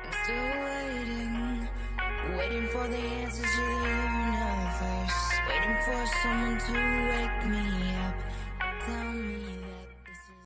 I'm still waiting, waiting for the answers to the universe, waiting for someone to wake me up, tell me that this is...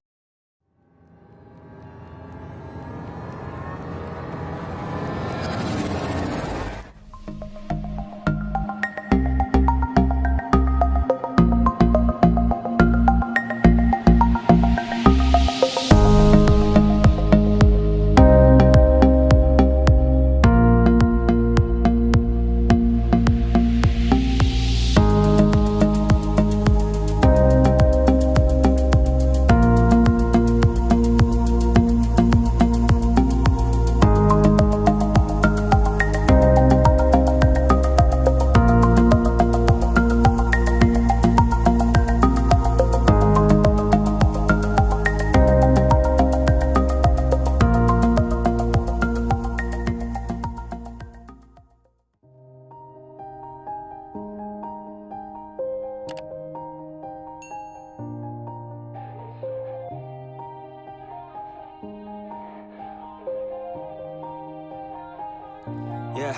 Yeah.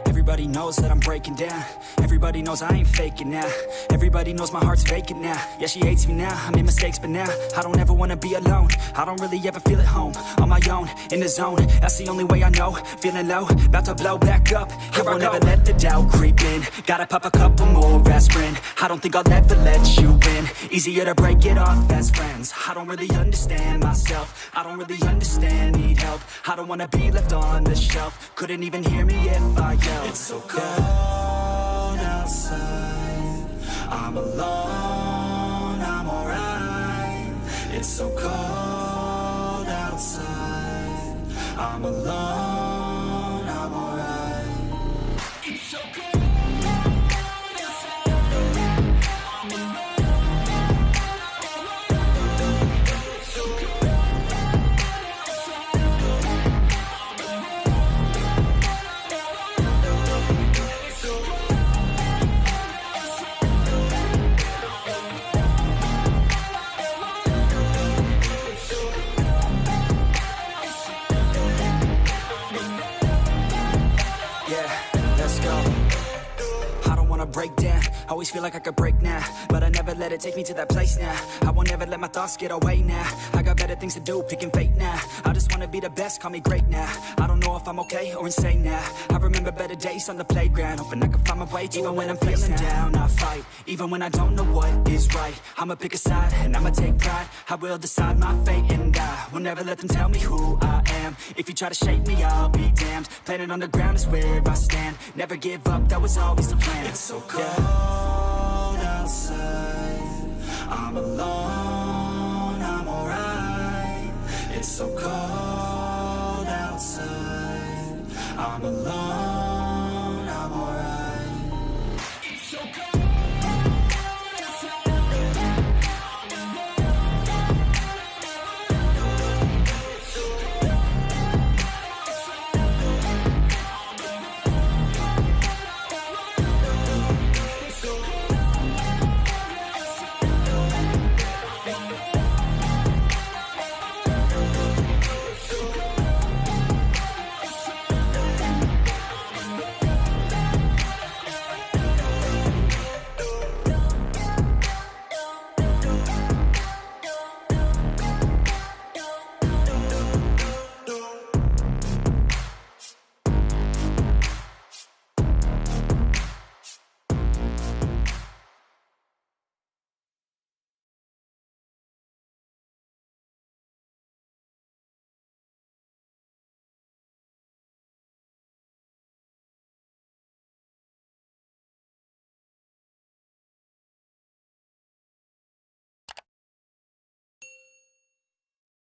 Everybody knows that I'm breaking down. Everybody knows I ain't faking now. Everybody knows my heart's vacant now. Yeah, she hates me now, I made mistakes, but now I don't ever wanna be alone. I don't really ever feel at home. On my own, in the zone, that's the only way I know. Feeling low, about to blow back up. Here I won't ever let the doubt creep in. Gotta pop a couple more aspirin. I don't think I'll ever let you in. Easier to break it off as friends. I don't really understand myself. I don't really understand, need help. I don't wanna be left on the shelf. Couldn't even hear me if I yelled. It's so cold outside, I'm alone, I'm alright. It's so cold outside, I'm alone, I'm alright. It's so cold. Break down, always feel like I could break now, but I never let it take me to that place now. I won't ever let my thoughts get away now. I got better things to do, picking fate now. I just wanna be the best, call me great now. I don't know if I'm okay or insane now. I remember better days on the playground, hoping I can find my way. Even when I'm feeling down, I fight. Even when I don't know what is right, I'ma pick a side and I'ma take pride. I will decide my fate and I will never let them tell me who I am. If you try to shake me, I'll be damned. Planet on the ground is where I stand. Never give up, that was always the plan. It's so cold outside, I'm alone, I'm alright. It's so cold outside, I'm alone.